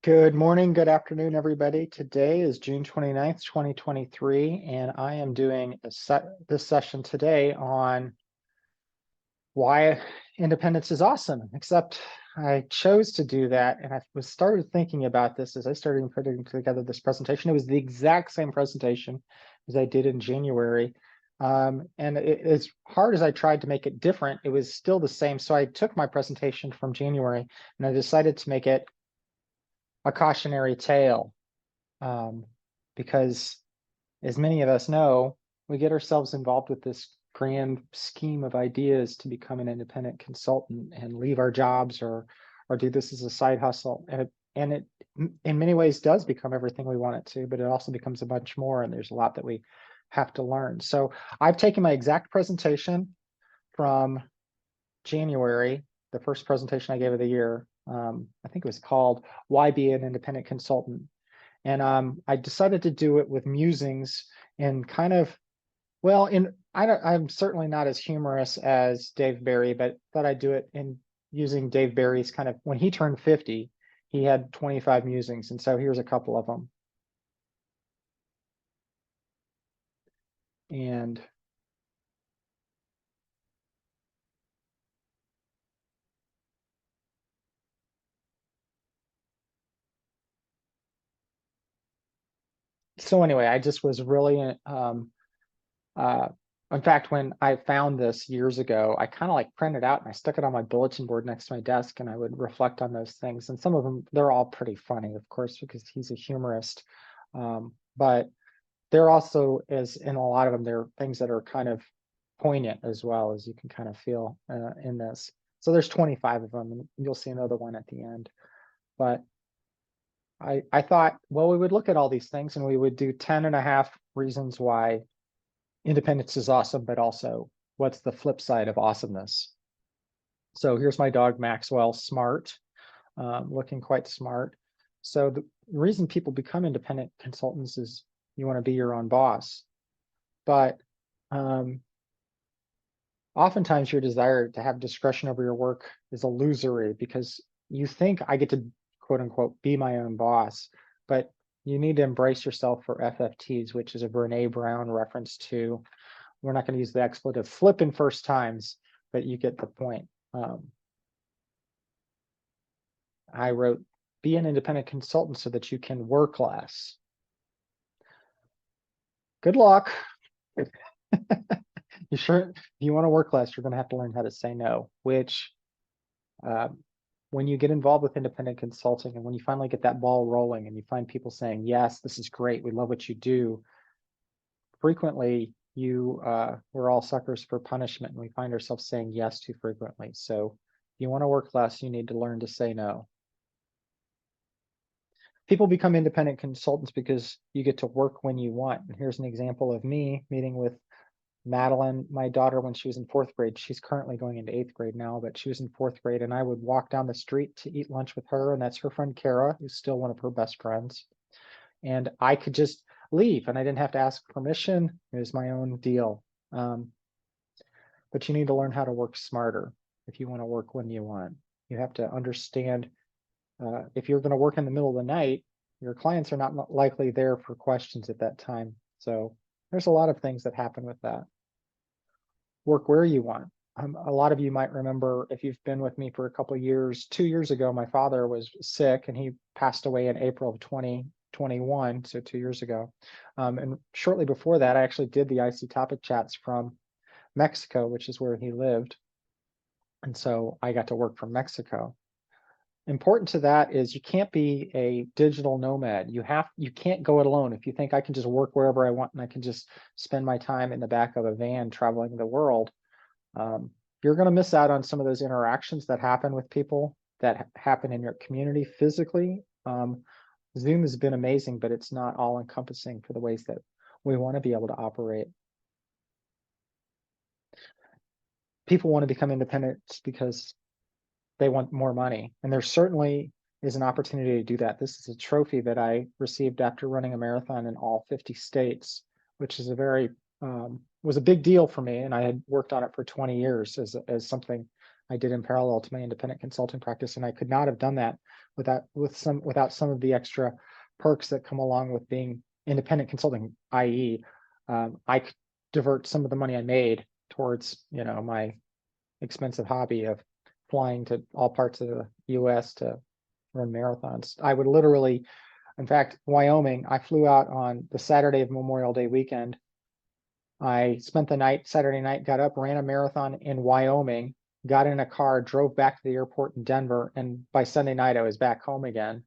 Good morning, good afternoon, everybody. Today is June 29th, 2023, and I am doing this session today on why independence is awesome, except I chose to do that, and I started thinking about this as I started putting together this presentation. It was the exact same presentation as I did in January. And as hard as I tried to make it different, it was still the same. So I took my presentation from January and I decided to make it a cautionary tale, because as many of us know, we get ourselves involved with this grand scheme of ideas to become an independent consultant and leave our jobs or do this as a side hustle. And it in many ways does become everything we want it to, but it also becomes a bunch more, and there's a lot that we have to learn. So I've taken my exact presentation from January, the first presentation I gave of the year. I think it was called Why Be an Independent Consultant? And I decided to do it with musings and kind of, well, I'm certainly not as humorous as Dave Barry, but thought I'd do it in using Dave Barry's kind of, when he turned 50, he had 25 musings. And so here's a couple of them. And so anyway, I just was really, uh, in fact, when I found this years ago, I kind of like printed out and I stuck it on my bulletin board next to my desk, and I would reflect on those things. And some of them, they're all pretty funny, of course, because he's a humorist. But there also is, in a lot of them, there are things that are kind of poignant as well, as you can kind of feel in this. So there's 25 of them, and you'll see another one at the end. But I thought, well, we would look at all these things and we would do 10 and a half reasons why independence is awesome, but also what's the flip side of awesomeness. So here's my dog, Maxwell, smart, looking quite smart. So the reason people become independent consultants is you want to be your own boss. But oftentimes your desire to have discretion over your work is illusory, because you think I get to, quote unquote, be my own boss, but you need to embrace yourself for FFTs, which is a Brene Brown reference to, we're not going to use the expletive flipping first times, but you get the point. I wrote, be an independent consultant so that you can work less. Good luck. You sure, if you want to work less, you're going to have to learn how to say no, which when you get involved with independent consulting and when you finally get that ball rolling and you find people saying, yes, this is great, we love what you do, frequently we're all suckers for punishment, and we find ourselves saying yes too frequently. So if you want to work less, you need to learn to say no. People become independent consultants because you get to work when you want. And here's an example of me meeting with Madeline, my daughter, when she was in fourth grade. She's currently going into eighth grade now, but she was in fourth grade, and I would walk down the street to eat lunch with her, and that's her friend Kara, who's still one of her best friends. And I could just leave, and I didn't have to ask permission. It was my own deal. But you need to learn how to work smarter if you want to work when you want. You have to understand, if you're going to work in the middle of the night, your clients are not likely there for questions at that time. So there's a lot of things that happen with that. Work where you want. A lot of you might remember, if you've been with me for a couple of years, 2 years ago, my father was sick and he passed away in April of 2021, so 2 years ago. And shortly before that, I actually did the IC topic chats from Mexico, which is where he lived. And so I got to work from Mexico. Important to that is you can't be a digital nomad. You can't go it alone. If you think I can just work wherever I want and I can just spend my time in the back of a van traveling the world, you're going to miss out on some of those interactions that happen with people, that happen in your community physically. Zoom has been amazing, but it's not all encompassing for the ways that we want to be able to operate. People want to become independent because they want more money. And there certainly is an opportunity to do that. This is a trophy that I received after running a marathon in all 50 states, which is was a big deal for me. And I had worked on it for 20 years as something I did in parallel to my independent consulting practice, and I could not have done that without some of the extra perks that come along with being independent consulting, i.e., I could divert some of the money I made towards, my expensive hobby of flying to all parts of the US to run marathons. I would literally, in fact, Wyoming, I flew out on the Saturday of Memorial Day weekend. I spent the night, Saturday night, got up, ran a marathon in Wyoming, got in a car, drove back to the airport in Denver, and by Sunday night I was back home again,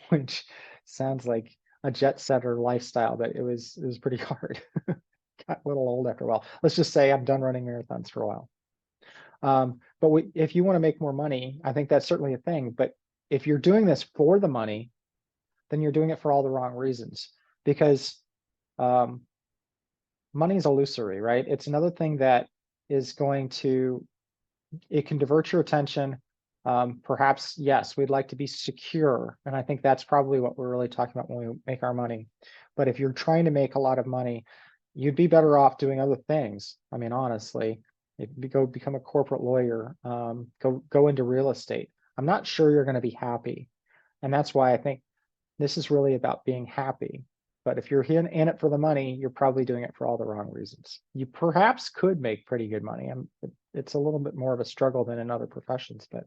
which sounds like a jet setter lifestyle, but it was pretty hard. Got a little old after a while. Let's just say I'm done running marathons for a while. But if you want to make more money, I think that's certainly a thing. But if you're doing this for the money, then you're doing it for all the wrong reasons, because money is illusory, right? It's another thing that is going to, it can divert your attention. Perhaps, yes, we'd like to be secure. And I think that's probably what we're really talking about when we make our money. But if you're trying to make a lot of money, you'd be better off doing other things. I mean, honestly, go become a corporate lawyer, go into real estate. I'm not sure you're going to be happy. And that's why I think this is really about being happy. But if you're in it for the money, you're probably doing it for all the wrong reasons. You perhaps could make pretty good money. It's a little bit more of a struggle than in other professions, but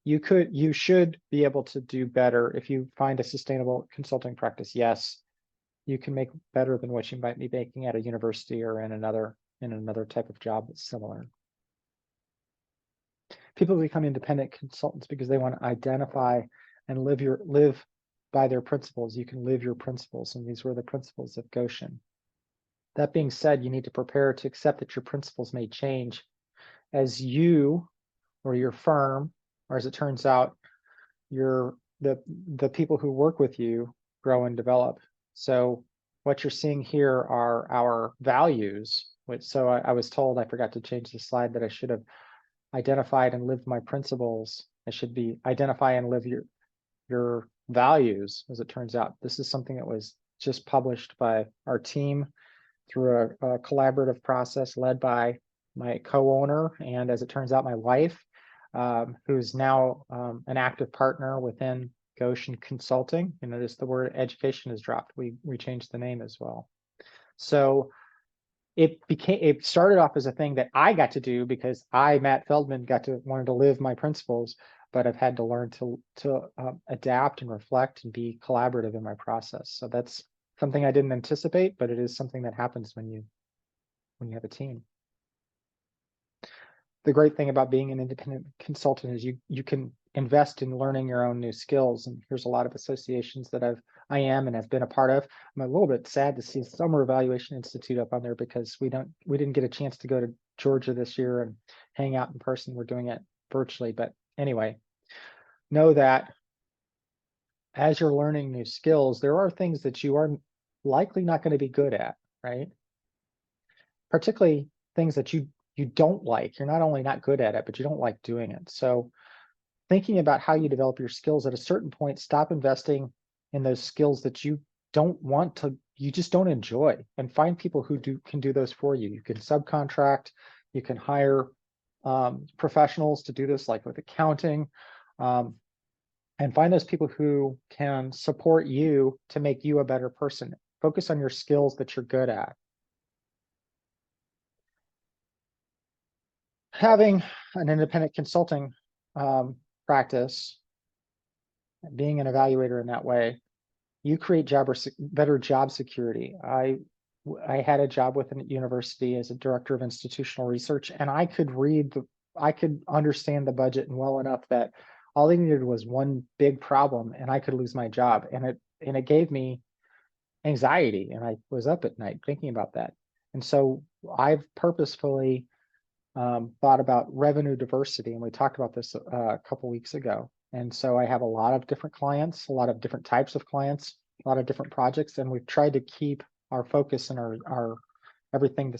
you should be able to do better if you find a sustainable consulting practice. Yes, you can make better than what you might be making at a university or in another type of job that's similar. People become independent consultants because they want to identify and live by their principles. You can live your principles, and these were the principles of Goshen. That being said, you need to prepare to accept that your principles may change as you or your firm, or as it turns out, the people who work with you grow and develop. So what you're seeing here are our values. So I was told, I forgot to change the slide, that I should have identified and lived my principles. I should be identify and live your values. As it turns out, this is something that was just published by our team through a collaborative process led by my co-owner, and as it turns out, my wife, who's now an active partner within Goshen Consulting. You notice the word education is dropped. We changed the name as well. So it started off as a thing that I got to do because I, Matt Feldman, wanted to live my principles, but I've had to learn to adapt and reflect and be collaborative in my process. So that's something I didn't anticipate, but it is something that happens when you have a team. The great thing about being an independent consultant is you can invest in learning your own new skills. And here's a lot of associations that I am and have been a part of. I'm a little bit sad to see Summer Evaluation Institute up on there because we didn't get a chance to go to Georgia this year and hang out in person. We're doing it virtually. But anyway, know that as you're learning new skills, there are things that you are likely not going to be good at, right? Particularly things that you don't like. You're not only not good at it, but you don't like doing it. So thinking about how you develop your skills, at a certain point, stop investing in those skills that you just don't enjoy, and find people who can do those for you. You can subcontract, you can hire professionals to do this, like with accounting, and find those people who can support you to make you a better person. Focus on your skills that you're good at. Having an independent consulting practice, being an evaluator in that way, you create better job security. I had a job with a university as a director of institutional research, and I could understand the budget well enough that all they needed was one big problem and I could lose my job. And it gave me anxiety, and I was up at night thinking about that. And so I've purposefully thought about revenue diversity, and we talked about this a couple weeks ago. And so I have a lot of different clients, a lot of different types of clients, a lot of different projects, and we've tried to keep our focus and our everything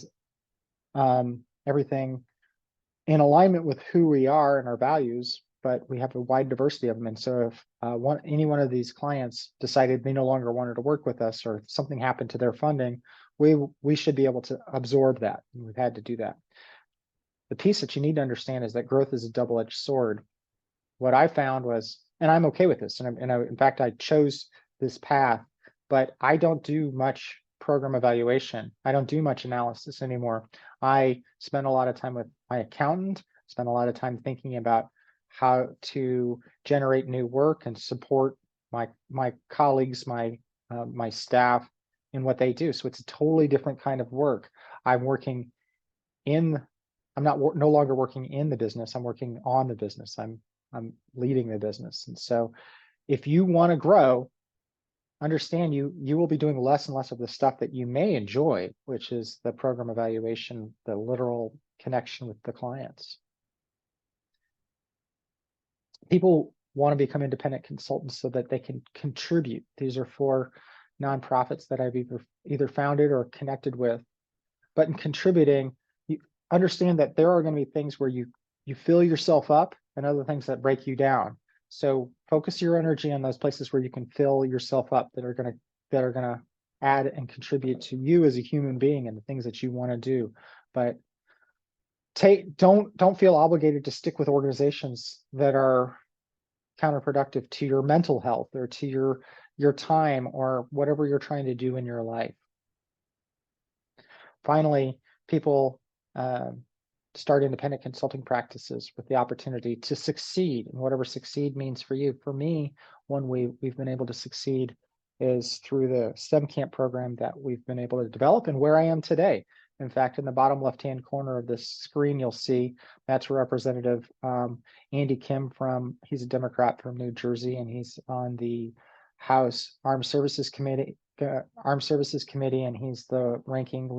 in alignment with who we are and our values. But we have a wide diversity of them. And so if any one of these clients decided they no longer wanted to work with us, or something happened to their funding, we should be able to absorb that. And we've had to do that. the piece that you need to understand is that growth is a double-edged sword. What I found was, and I'm okay with this, in fact, I chose this path, but I don't do much program evaluation. I don't do much analysis anymore. I spend a lot of time with my accountant, spend a lot of time thinking about how to generate new work and support my colleagues, my staff in what they do. So it's a totally different kind of work. I'm working in, I'm not no longer working in the business. I'm working on the business. I'm leading the business. And so if you want to grow, understand you will be doing less and less of the stuff that you may enjoy, which is the program evaluation, the literal connection with the clients. People want to become independent consultants so that they can contribute. These are 4 nonprofits that I've either founded or connected with. But in contributing, you understand that there are going to be things where you fill yourself up and other things that break you down. So focus your energy on those places where you can fill yourself up that are going to add and contribute to you as a human being and the things that you want to do. But don't feel obligated to stick with organizations that are counterproductive to your mental health or to your time or whatever you're trying to do in your life. Finally, people start independent consulting practices with the opportunity to succeed, and whatever succeed means for you. For me, one way we've been able to succeed is through the STEM camp program that we've been able to develop and where I am today. In fact, in the bottom left-hand corner of this screen, you'll see that's Representative Andy Kim he's a Democrat from New Jersey, and he's on the House Armed Services Committee, and he's the ranking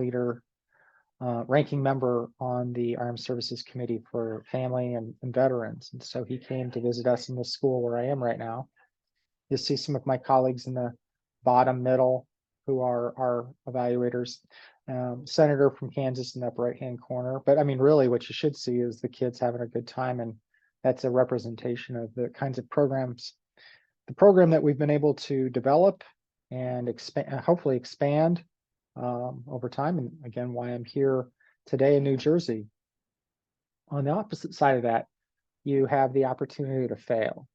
member on the Armed Services Committee for Family and Veterans. And so he came to visit us in the school where I am right now. You'll see some of my colleagues in the bottom middle who are our evaluators. Senator from Kansas in the upper right-hand corner. But I mean, really what you should see is the kids having a good time, and that's a representation of the kinds of programs, the program that we've been able to develop and hopefully expand over time, and again, why I'm here today in New Jersey. On the opposite side of that, you have the opportunity to fail.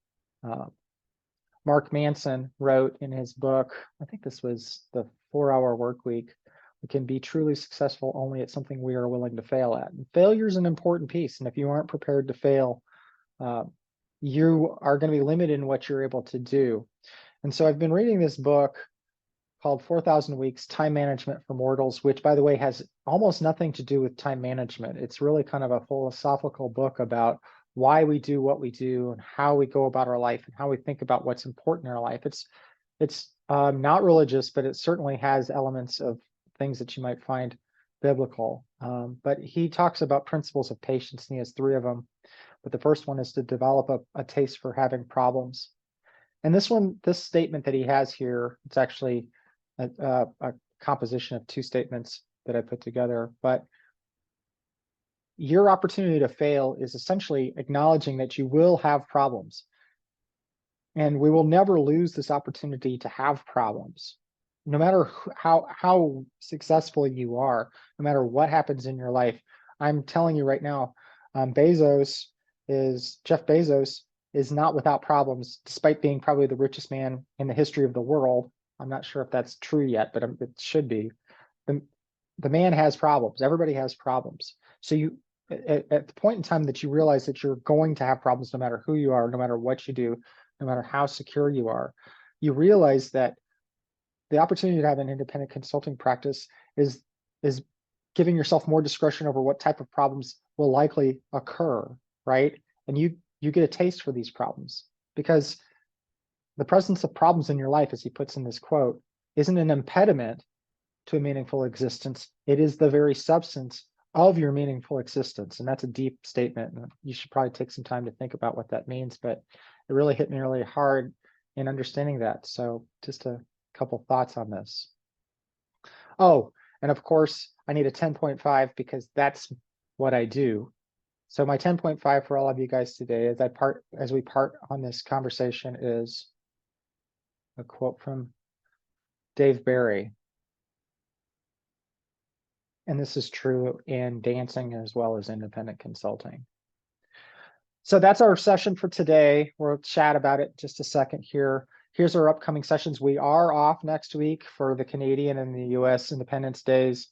Mark Manson wrote in his book, I think this was The 4-Hour Workweek, we can be truly successful only at something we are willing to fail at. And failure is an important piece, and if you aren't prepared to fail, you are going to be limited in what you're able to do. And so I've been reading this book called 4,000 Weeks, Time Management for Mortals, which, by the way, has almost nothing to do with time management. It's really kind of a philosophical book about why we do what we do and how we go about our life and how we think about what's important in our life. It's not religious, but it certainly has elements of things that you might find biblical. But he talks about principles of patience, and he has 3 of them. But the first one is to develop a taste for having problems. And this statement that he has here, it's actually a composition of 2 statements that I put together, but your opportunity to fail is essentially acknowledging that you will have problems, and we will never lose this opportunity to have problems. No matter how successful you are, no matter what happens in your life, I'm telling you right now, Jeff Bezos is not without problems, despite being probably the richest man in the history of the world. I'm not sure if that's true yet, but it should be. The man has problems. Everybody has problems. So at the point in time that you realize that you're going to have problems, no matter who you are, no matter what you do, no matter how secure you are, you realize that the opportunity to have an independent consulting practice is giving yourself more discretion over what type of problems will likely occur, right? And you get a taste for these problems, because the presence of problems in your life, as he puts in this quote, isn't an impediment to a meaningful existence. It is the very substance of your meaningful existence. And that's a deep statement. And you should probably take some time to think about what that means, but it really hit me really hard in understanding that. So just a couple thoughts on this. Oh, and of course, I need a 10.5 because that's what I do. So my 10.5 for all of you guys today, as we part on this conversation, is a quote from Dave Barry. And this is true in dancing as well as independent consulting. So that's our session for today. We'll chat about it in just a second here. Here's our upcoming sessions. We are off next week for the Canadian and the US Independence Days.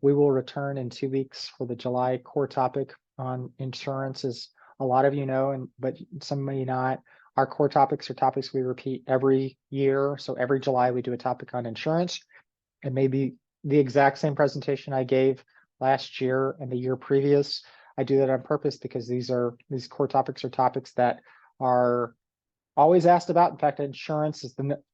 We will return in 2 weeks for the July core topic on insurance, as a lot of you know, but some may not. Our core topics are topics we repeat every year. So every July we do a topic on insurance. It may be the exact same presentation I gave last year and the year previous. I do that on purpose because these core topics are topics that are always asked about. In fact, insurance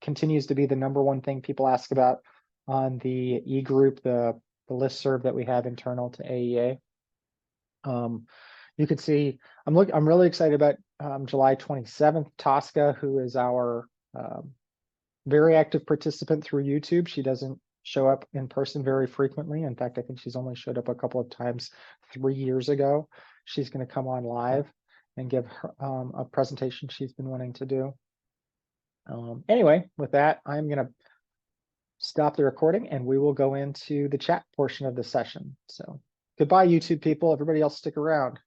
continues to be the number one thing people ask about on the e-group, the listserv that we have internal to AEA. You can see I'm really excited about July 27th. Tosca, who is our very active participant through YouTube. She doesn't show up in person very frequently. In fact, I think she's only showed up a couple of times 3 years ago. She's going to come on live and give her, a presentation she's been wanting to do. Anyway, with that, I'm going to stop the recording and we will go into the chat portion of the session. So goodbye, YouTube people. Everybody else stick around.